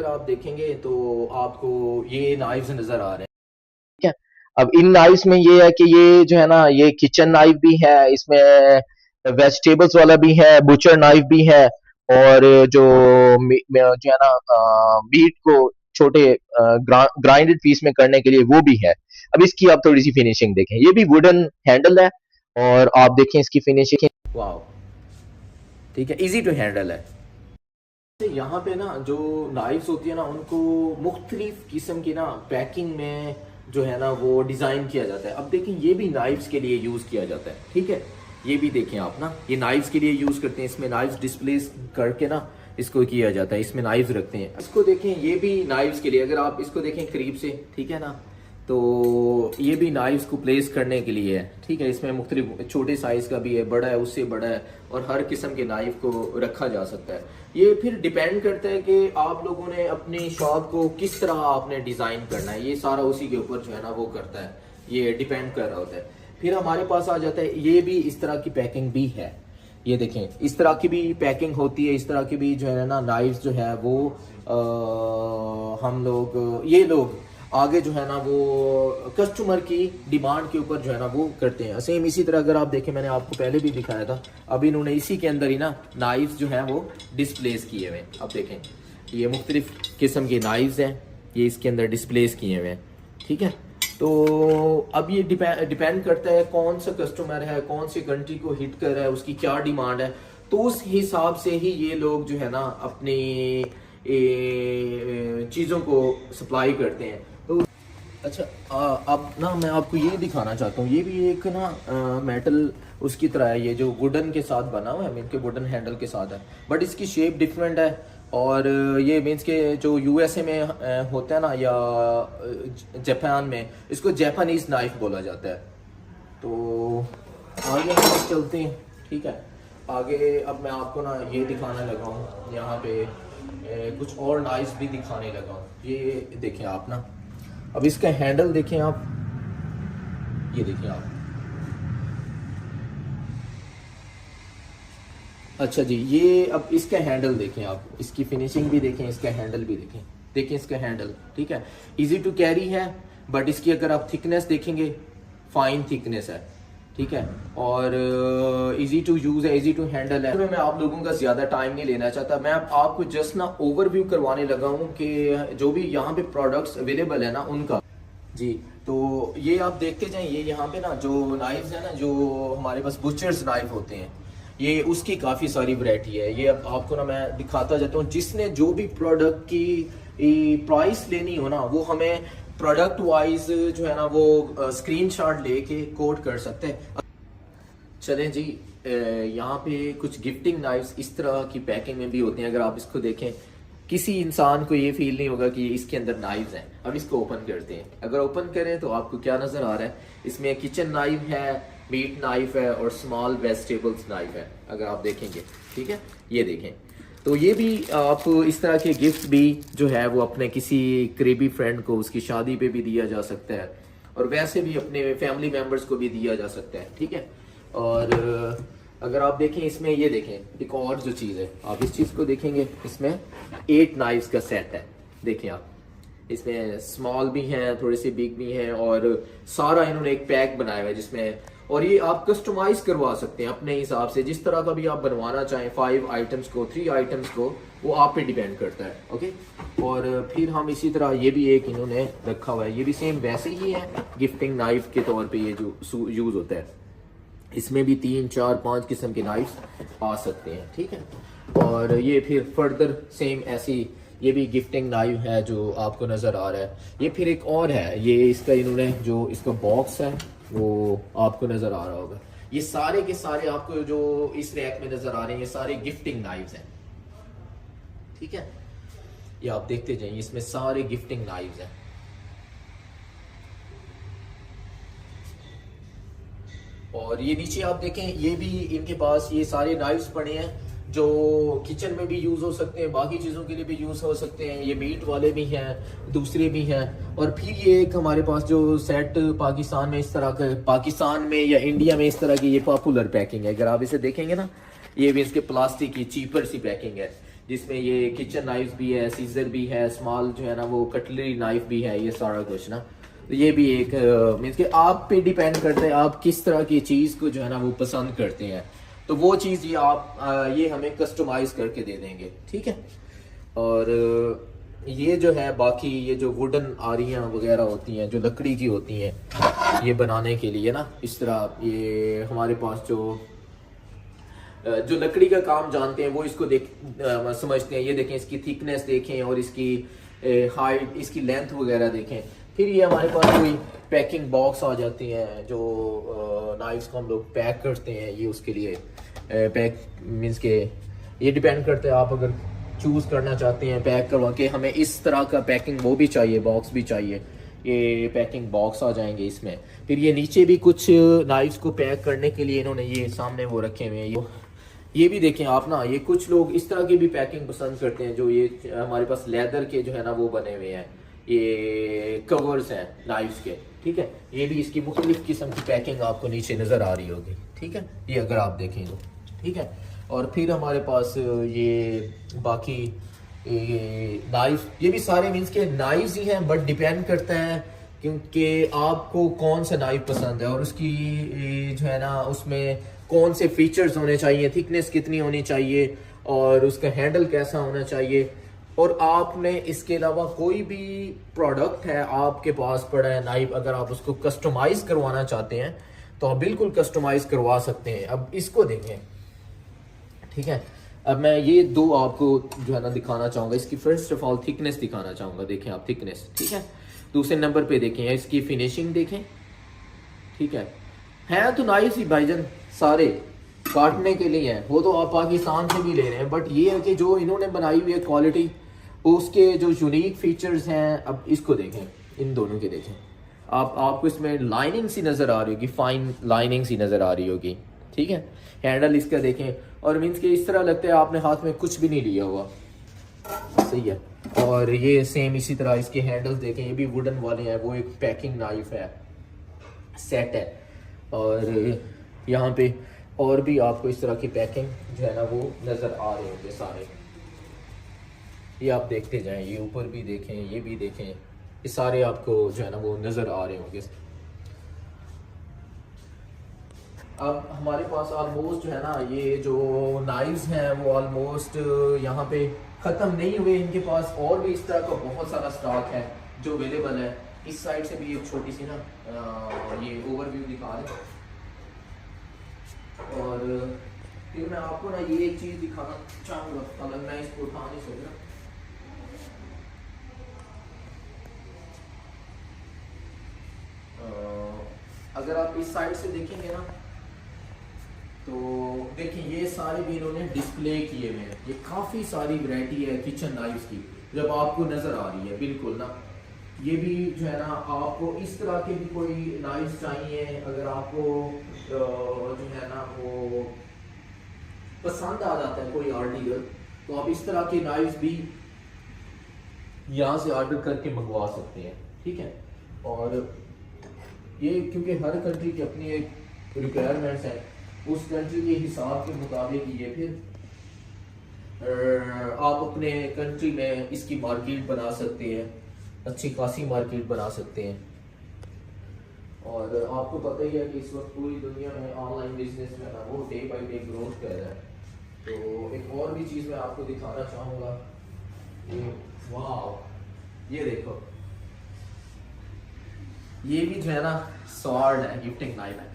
अगर आप देखेंगे तो आपको ये नाइफ्स नजर आ रहे हैं। ठीक है। अब इन नाइफ्स में ये है कि ये जो है ना, ये किचन नाइफ भी है, इसमें वेजिटेबल्स वाला भी है, बुचर नाइफ भी है, और जो जो है ना मीट को छोटे ग्राइंडेड पीस में करने के लिए वो भी है। अब इसकी आप थोड़ी सी फिनिशिंग देखें, ये भी वुडन हैंडल है, और आप देखें इसकी फिनिशिंग। वाह, ठीक है, इजी टू हैंडल है। यहाँ पे ना जो नाइफ्स होती है ना, उनको मुख्तलिफ किस्म की ना पैकिंग में जो है ना वो डिज़ाइन किया जाता है। अब देखें, ये भी नाइफ्स के लिए यूज़ किया जाता है, ठीक है। ये भी देखें आप ना, ये नाइफ्स के लिए यूज़ करते हैं। इसमें नाइफ्स डिस्प्ले करके ना इसको किया जाता है, इसमें नाइफ्स रखते हैं। इसको देखें, ये भी नाइफ्स के लिए, अगर आप इसको देखें करीब से, ठीक है ना, तो ये भी नाइफ्स को प्लेस करने के लिए है, ठीक है। इसमें मुख्तलिफ छोटे साइज़ का भी है, बड़ा है, उससे बड़ा है, और हर किस्म के नाइफ को रखा जा सकता है। ये फिर डिपेंड करता है कि आप लोगों ने अपनी शॉप को किस तरह आपने डिज़ाइन करना है, ये सारा उसी के ऊपर जो है ना वो करता है, ये डिपेंड कर रहा होता है। फिर हमारे पास आ जाता है, ये भी इस तरह की पैकिंग भी है। ये देखें, इस तरह की भी पैकिंग होती है, इस तरह की भी जो है ना नाइफ्स जो है वो हम लोग, ये लोग आगे जो है ना वो कस्टमर की डिमांड के ऊपर जो है ना वो करते हैं। सेम इसी तरह अगर आप देखें, मैंने आपको पहले भी दिखाया था, अब इन्होंने इसी के अंदर ही ना नाइफ्स जो हैं वो डिस्प्लेस किए हुए हैं। अब देखें, ये मुख्तलिफ किस्म के नाइफ्स हैं, ये इसके अंदर डिस्प्लेस किए हुए हैं, ठीक है। तो अब ये डिपेंड करता है कौन सा कस्टमर है, कौन सी कंट्री को हिट कर रहा है, उसकी क्या डिमांड है, तो उस हिसाब से ही ये लोग जो है ना अपनी चीज़ों को सप्लाई करते हैं। तो अच्छा, अब ना मैं आपको ये दिखाना चाहता हूँ, ये भी एक ना मेटल उसकी तरह है, ये जो वुडन के साथ बना हुआ है, मीन के वुडन हैंडल के साथ है, बट इसकी शेप डिफरेंट है। और ये मीन्स के जो यूएसए में होता है ना, या जापान में, इसको जापानीज नाइफ बोला जाता है। तो आगे हम चलते हैं, ठीक है। आगे अब मैं आपको ना ये दिखाने लगा हूँ, यहाँ पे कुछ और नाइफ्स भी दिखाने लगा हूँ। ये देखें आप ना, अब इसका हैंडल देखें आप, ये देखें आप। अच्छा जी, ये अब इसका हैंडल देखें आप, इसकी फिनिशिंग भी देखें, इसका हैंडल भी देखें। देखें इसका हैंडल, ठीक है, इजी टू कैरी है, बट इसकी अगर आप थिकनेस देखेंगे, फाइन थिकनेस है, ठीक है, और इजी टू यूज है, इजी टू हैंडल है। मैं आप लोगों का ज्यादा टाइम नहीं लेना चाहता, मैं आपको जस्ट ना ओवरव्यू करवाने लगा हूँ कि जो भी यहाँ पे प्रोडक्ट्स अवेलेबल है ना उनका जी। तो ये आप देखते जाएं, ये यहाँ पे ना जो नाइफ्स है ना, जो हमारे पास बुचर्स नाइफ होते हैं, ये उसकी काफ़ी सारी वैरायटी है। ये अब आपको ना मैं दिखाता जाता हूँ, जिसने जो भी प्रोडक्ट की प्राइस लेनी हो ना, वो हमें प्रोडक्ट वाइज जो है ना वो स्क्रीनशॉट लेके कोड कर सकते हैं। चलें जी, यहाँ पे कुछ गिफ्टिंग नाइफ्स इस तरह की पैकिंग में भी होते हैं। अगर आप इसको देखें, किसी इंसान को ये फील नहीं होगा कि इसके अंदर नाइफ्स हैं। अब इसको ओपन करते हैं, अगर ओपन करें तो आपको क्या नज़र आ रहा है, इसमें किचन नाइफ है, मीट नाइफ है, और स्मॉल वेजिटेबल्स नाइफ है, अगर आप देखेंगे, ठीक है। ये देखें, तो ये भी आप इस तरह के गिफ्ट भी जो है वो अपने किसी करीबी फ्रेंड को उसकी शादी पे भी दिया जा सकता है, और वैसे भी अपने फैमिली मेम्बर्स को भी दिया जा सकता है, ठीक है। और अगर आप देखें, इसमें ये देखें एक और जो चीज़ है, आप इस चीज़ को देखेंगे, इसमें 8 नाइफ्स का सेट है। देखें आप, इसमें स्मॉल भी हैं, थोड़े से बिग भी हैं, और सारा इन्होंने एक पैक बनाया हुआ है जिसमें, और ये आप कस्टमाइज करवा सकते हैं अपने हिसाब से, जिस तरह का भी आप बनवाना चाहें, 5 आइटम्स को, 3 आइटम्स को, वो आप पे डिपेंड करता है, ओके। और फिर हम इसी तरह ये भी एक इन्होंने रखा हुआ है, ये भी सेम वैसे ही है, गिफ्टिंग नाइफ के तौर पे ये जो यूज़ होता है। इसमें भी 3, 4, 5 किस्म के नाइफ्स आ सकते हैं, ठीक है। और ये फिर फर्दर सेम ऐसी ये भी गिफ्टिंग नाइफ है जो आपको नज़र आ रहा है। ये फिर एक और है, ये इसका इन्होंने जो इसका बॉक्स है वो आपको नज़र आ रहा होगा। ये सारे के सारे आपको जो इस रैक में नज़र आ रहे हैं, ये सारे गिफ्टिंग नाइफ्स हैं, ठीक है। ये आप देखते जाइए, इसमें सारे गिफ्टिंग नाइफ्स हैं। और ये नीचे आप देखें, ये भी इनके पास ये सारे नाइफ्स पड़े हैं जो किचन में भी यूज़ हो सकते हैं, बाकी चीज़ों के लिए भी यूज़ हो सकते हैं। ये मीट वाले भी हैं, दूसरे भी हैं। और फिर ये एक हमारे पास जो सेट पाकिस्तान में इस तरह का, पाकिस्तान में या इंडिया में इस तरह की ये पॉपुलर पैकिंग है। अगर आप इसे देखेंगे ना, ये भी इसके प्लास्टिक की चीपर सी पैकिंग है, जिसमें ये किचन नाइफ भी है, सीजर भी है, स्मॉल जो है ना वो कटलरी नाइफ भी है, ये सारा कुछ ना। तो ये भी एक मीन्स कि आप पे डिपेंड करता है आप किस तरह की चीज़ को जो है ना वो पसंद करते हैं, तो वो चीज़ ये आप ये हमें कस्टमाइज करके दे देंगे, ठीक है। और ये जो है बाकी ये जो वुडन आरियाँ वगैरह होती हैं जो लकड़ी की होती हैं ये बनाने के लिए ना, इस तरह ये हमारे पास जो लकड़ी का काम जानते हैं वो इसको समझते हैं। ये देखें, इसकी थिकनेस देखें और इसकी हाइट, इसकी लेंथ वगैरह देखें। फिर ये हमारे पास कोई पैकिंग बॉक्स आ जाती हैं जो नाइफ्स को हम लोग पैक करते हैं, ये उसके लिए पैक मीन्स के ये डिपेंड करता है आप अगर चूज़ करना चाहते हैं पैक करवा के, हमें इस तरह का पैकिंग वो भी चाहिए, बॉक्स भी चाहिए, ये पैकिंग बॉक्स आ जाएंगे इसमें। फिर ये नीचे भी कुछ नाइफ्स को पैक करने के लिए इन्होंने ये सामने वो रखे हुए हैं। ये भी देखें आप ना, ये कुछ लोग इस तरह की भी पैकिंग पसंद करते हैं जो ये हमारे पास लेदर के जो है ना वो बने हुए हैं, ये कवर्स हैं नाइफ्स के, ठीक है। ये भी इसकी मुख्तलिफ किस्म की पैकिंग आपको नीचे नज़र आ रही होगी, ठीक है, ये अगर आप देखें तो, ठीक है। और फिर हमारे पास ये बाकी नाइफ, ये भी सारे मीन्स के नाइफ्स ही हैं, बट डिपेंड करता है क्योंकि आपको कौन सा नाइफ पसंद है और उसकी जो है ना उसमें कौन से फीचर्स होने चाहिए, थिकनेस कितनी होनी चाहिए और उसका हैंडल कैसा होना चाहिए। और आपने इसके अलावा कोई भी प्रोडक्ट है आपके पास पड़ा है नाइफ, अगर आप उसको कस्टमाइज करवाना चाहते हैं तो आप बिल्कुल कस्टमाइज करवा सकते हैं। अब इसको देखें, ठीक है। अब मैं ये दो आपको जो है ना दिखाना चाहूँगा। इसकी फर्स्ट ऑफ ऑल थिकनेस दिखाना चाहूँगा, देखें आप थिकनेस, ठीक है। दूसरे नंबर पे देखें इसकी फिनिशिंग देखें, ठीक है तो नाइफ ही भाईजान सारे काटने के लिए हैं, वो तो आप पाकिस्तान से भी ले रहे हैं, बट ये है कि जो इन्होंने बनाई हुई है क्वालिटी, उसके जो यूनिक फीचर्स हैं। अब इसको देखें, इन दोनों के देखें आपको इसमें लाइनिंग सी नज़र आ रही होगी, फाइन लाइनिंग सी नज़र आ रही होगी, ठीक है। हैंडल इसका देखें और मीन्स के इस तरह लगता है आपने हाथ में कुछ भी नहीं लिया हुआ, सही है। और ये सेम इसी तरह इसके हैंडल्स देखें, ये भी वुडन वाले हैं, वो एक पैकिंग नाइफ है, सेट है। और यहाँ पे और भी आपको इस तरह की पैकिंग जो है ना वो नज़र आ रहे होंगे सारे, ये आप देखते जाएं, ये ऊपर भी देखें, ये भी देखें, ये सारे आपको जो है ना वो नज़र आ रहे होंगे। अब हमारे पास ऑलमोस्ट जो है ना ये जो नाइफ्स हैं वो ऑलमोस्ट यहाँ पे ख़त्म नहीं हुए, इनके पास और भी इस तरह का बहुत सारा स्टॉक है जो अवेलेबल है। इस साइड से भी एक छोटी सी ना ये ओवरव्यू दिखा रहे हैं। और फिर मैं आपको ना ये एक चीज़ दिखाना चाहूँगा, अगर मैं इसको उठा नहीं सकता, अगर आप इस साइड से देखेंगे ना तो देखिए ये सारे भी इन्होंने डिस्प्ले किए हुए हैं। ये काफ़ी सारी वैरायटी है किचन नाइफ्स की जब आपको नज़र आ रही है, बिल्कुल ना। ये भी जो है ना आपको इस तरह के भी कोई नाइफ्स चाहिए, अगर आपको जो है ना वो पसंद आ जाता है कोई आर्टिकल, तो आप इस तरह के नाइफ्स भी यहाँ से ऑर्डर करके मंगवा सकते हैं, ठीक है। और ये क्योंकि हर कंट्री की अपनी एक रिक्वायरमेंट्स है, उस कंट्री के हिसाब के मुताबिक ये फिर आप अपने कंट्री में इसकी मार्केट बना सकते हैं, अच्छी खासी मार्केट बना सकते हैं। और आपको पता ही है कि इस वक्त पूरी दुनिया में ऑनलाइन बिजनेस में ना वो डे बाई डे ग्रोथ कर रहा है। तो एक और भी चीज़ मैं आपको दिखाना चाहूँगा, ये वाह, ये देखो, ये भी जो है ना स्वॉर्ड है, गिफ्टिंग नाइफ है।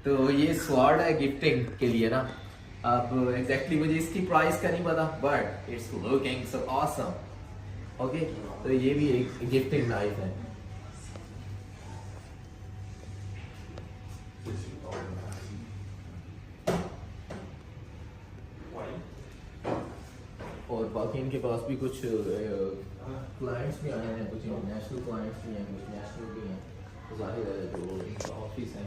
तो ये स्वॉर्ड है गिफ्टिंग के लिए ना। अब एग्जैक्टली मुझे इसकी प्राइस का नहीं पता, but it's looking so awesome, okay. तो ये भी एक गिफ्टिंग नाइफ है। और बाकी इनके पास भी कुछ क्लाइंट्स भी आए हैं, कुछ इंटरनेशनल क्लाइंट्स भी हैं, कुछ नेशनल भी हैं, जाहिर है जो इनका ऑफिस है।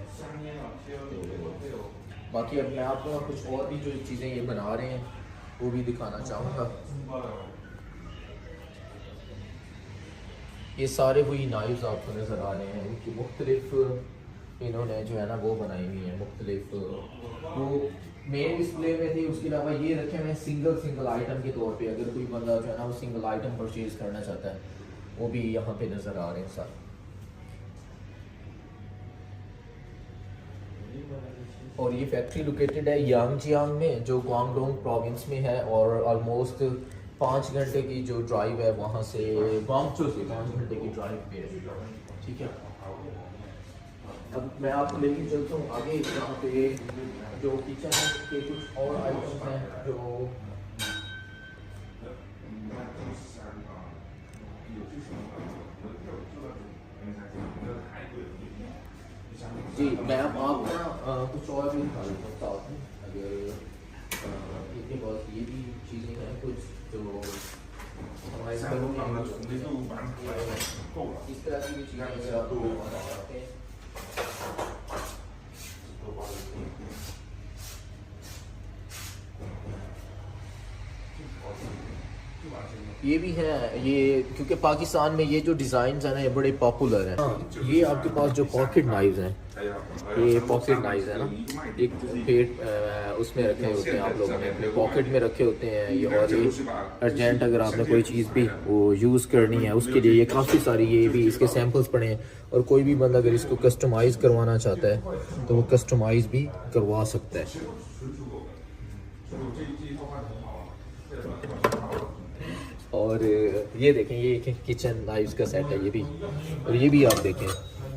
तो बाकी अब मैं आपको कुछ और भी जो चीज़ें ये बना रहे हैं वो भी दिखाना चाहूँगा। ये सारे वही नाइफ्स आपको नज़र आ रहे हैं, इनकी मुख्तलिफ इन्होंने जो है ना वो बनाई हुई है, मुख्तलिफ वो मेन डिस्प्ले में थे, उसके अलावा ये रखे हुए सिंगल आइटम के तौर पे, अगर कोई बंदा जो है ना वो सिंगल आइटम परचेज करना चाहता है वो भी यहाँ पे नज़र आ रहे हैं सर। और ये फैक्ट्री लोकेटेड है यांगजियांग में, जो गुआंगडोंग प्रोविंस में है, और ऑलमोस्ट 5 घंटे की जो ड्राइव है वहाँ से, गुआंगझो से 5 घंटे की ड्राइव पे है, ठीक है। अब मैं आपको लेके चलता हूँ आगे, यहाँ पे जो किचन के कुछ और आइटम्स हैं जो जी, मैं अब आपको ना कुछ और भी दिखा देता हूँ साथ में। अगर इनके पास ये भी चीज़ें हैं कुछ जो हमारे घरों में इस तरह की भी चीज़ें अगर आप चाहते हैं। ये भी है, ये क्योंकि पाकिस्तान में ये जो डिज़ाइन है ना ये बड़े पॉपुलर हैं। हाँ, ये आपके पास जो पॉकेट नाइव्स हैं, ये पॉकेट नाइव्स है ना, एक पेट उसमें रखे होते हैं, आप लोगों ने अपने पॉकेट में रखे होते हैं ये। और ये अर्जेंट अगर आपने कोई चीज़ भी वो यूज़ करनी है उसके लिए ये काफ़ी सारी, ये भी इसके सैम्पल्स पड़े हैं। और कोई भी बंदा अगर इसको कस्टमाइज़ करवाना चाहता है तो वो कस्टमाइज़ भी करवा सकता है। और ये देखें, ये किचन नाइफ्स का सेट है ये भी, और ये भी आप देखें,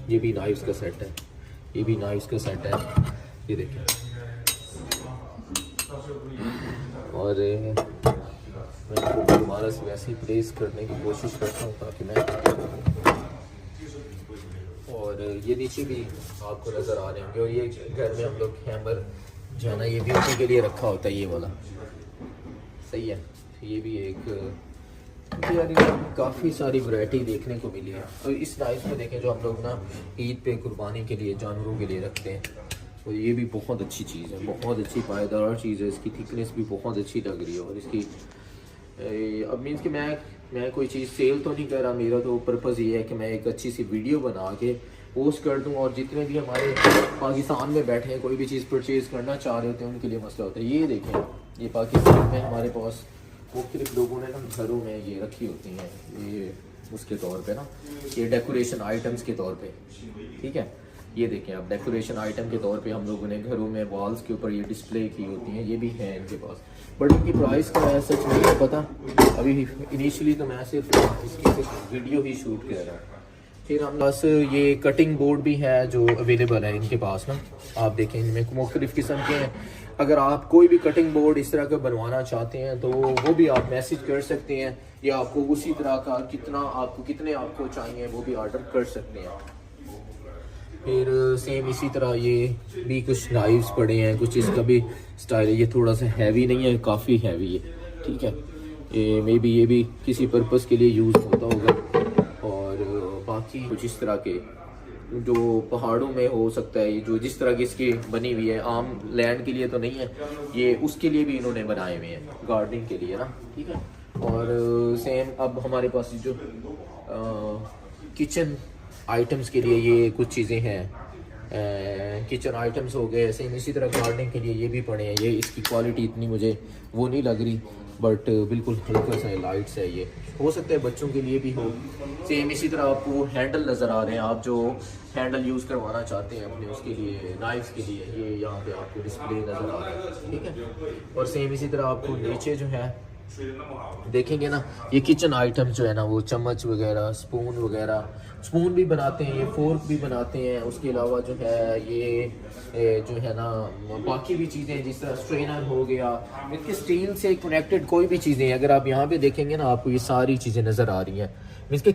ये भी नाइफ्स का सेट है, ये भी नाइफ्स का सेट है, ये देखें। और मैं इसको दोबारा से वैसे ही प्लेस करने की कोशिश करता हूँ ताकि मैं, और ये नीचे भी आपको नज़र आ रहे होंगे। और ये घर में हम लोग हैमर जो है ना ये ब्यूटी के लिए रखा होता है, ये वाला सही है। ये भी एक यार काफ़ी सारी वैरायटी देखने को मिली है। और इस नाइफ में देखें जो हम लोग ना ईद पे कुर्बानी के लिए जानवरों के लिए रखते हैं, तो ये भी बहुत अच्छी चीज़ है, बहुत अच्छी पायदार चीज़ है। इसकी थिकनेस भी बहुत अच्छी लग रही है। और इसकी अब मीन्स कि मैं कोई चीज़ सेल तो नहीं कर रहा, मेरा तो पर्पज़ ये है कि मैं एक अच्छी सी वीडियो बना के पोस्ट कर दूँ, और जितने भी हमारे पाकिस्तान में बैठे हैं कोई भी चीज़ परचेज़ करना चाह रहे होते हैं उनके लिए मसला होता है। ये देखें, ये पाकिस्तान में हमारे पास मुख्तलिफ लोगों ने ना घरों में ये रखी होती हैं, ये उसके तौर पे ना, ये डेकोरेशन आइटम्स के तौर पे, ठीक है। ये देखें आप, डेकोरेशन आइटम के तौर पे हम लोगों ने घरों में वॉल्स के ऊपर ये डिस्प्ले की होती हैं, ये भी हैं इनके पास। बट इनकी प्राइस का है सच नहीं है पता, अभी इनिशियली तो मैं सिर्फ इसकी सिर्फ वीडियो ही शूट कर रहा हूँ। फिर हम पास ये कटिंग बोर्ड भी है जो अवेलेबल है इनके पास ना, आप देखें इनमें मुख्तलिफ किस्म के हैं। अगर आप कोई भी कटिंग बोर्ड इस तरह का बनवाना चाहते हैं तो वो भी आप मैसेज कर सकते हैं, या आपको उसी तरह का कितने आपको चाहिए वो भी ऑर्डर कर सकते हैं। फिर सेम इसी तरह ये भी कुछ नाइफ्स पड़े हैं, कुछ इसका भी स्टाइल है। ये थोड़ा सा हैवी नहीं है, काफ़ी हैवी है, ठीक है। ये मे बी ये भी किसी पर्पज़ के लिए यूज़ होता होगा। और बाकी कुछ इस तरह के जो पहाड़ों में हो सकता है, जो जिस तरह की इसकी बनी हुई है, आम लैंड के लिए तो नहीं है ये, उसके लिए भी इन्होंने बनाए हुए हैं, गार्डनिंग के लिए ना, ठीक है। और सेम अब हमारे पास जो किचन आइटम्स के लिए ये कुछ चीज़ें हैं, किचन आइटम्स हो गए। सेम इसी तरह गार्डनिंग के लिए ये भी पड़े हैं। ये इसकी क्वालिटी इतनी मुझे वो नहीं लग रही, बट बिल्कुल हल्का सा लाइट्स है, ये हो सकता है बच्चों के लिए भी हो। सेम इसी तरह आपको हैंडल नज़र आ रहे हैं, आप जो हैंडल यूज़ करवाना चाहते हैं अपने उसके लिए, नाइफ्स के लिए, ये यहाँ पे आपको डिस्प्ले नज़र आ रहा है, ठीक है। और सेम इसी तरह आपको नीचे जो है देखेंगे ना, ये किचन आइटम जो है ना, वो चम्मच वगैरह, स्पून वगैरह, स्पून भी बनाते हैं, ये फोर्क भी बनाते हैं। उसके अलावा जो है ये जो है ना बाकी भी चीज़ें, जिस तरह स्ट्रेनर हो गया, इनके स्टील से कनेक्टेड कोई भी चीज़ें, अगर आप यहाँ पे देखेंगे ना आपको ये सारी चीज़ें नज़र आ रही हैं। मीन्स के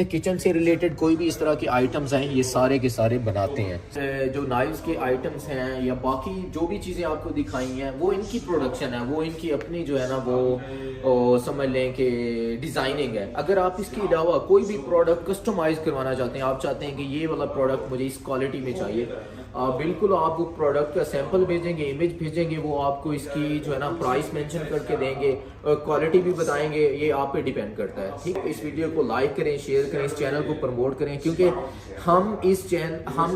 किचन से रिलेटेड कोई भी इस तरह के आइटम्स हैं, ये सारे के सारे बनाते हैं। जो नाइफ्स के आइटम्स हैं या बाकी जो भी चीज़ें आपको दिखाई हैं वो इनकी प्रोडक्शन है, वो इनकी अपनी जो है ना वो समझ लें कि डिज़ाइनिंग है। अगर आप इसके अलावा कोई भी प्रोडक्ट कस्टमाइज़ करवाना चाहते हैं, आप चाहते हैं कि ये वाला प्रोडक्ट मुझे इस क्वालिटी में चाहिए, आप बिल्कुल आप वो प्रोडक्ट का सैंपल भेजेंगे, इमेज भेजेंगे, वो आपको इसकी जो है ना प्राइस मेंशन करके देंगे, क्वालिटी भी बताएंगे, ये आप पे डिपेंड करता है। ठीक, इस वीडियो को लाइक करें, शेयर करें, इस चैनल को प्रमोट करें, क्योंकि हम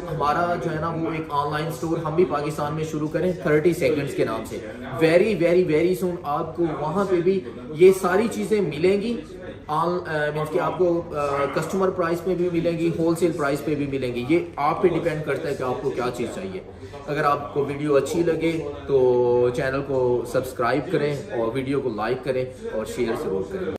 हमारा जो है ना वो एक ऑनलाइन स्टोर हम भी पाकिस्तान में शुरू करें 30 सेकंड्स के नाम से। वेरी वेरी वेरी सुन आपको वहां पे भी ये सारी चीजें मिलेंगी, मीन्स कि आपको कस्टमर प्राइस पे भी मिलेंगी, होलसेल प्राइस पे भी मिलेंगी। ये आप पे डिपेंड करता है कि आपको क्या चीज़ चाहिए। अगर आपको वीडियो अच्छी लगे तो चैनल को सब्सक्राइब करें और वीडियो को लाइक करें और शेयर ज़रूर करें।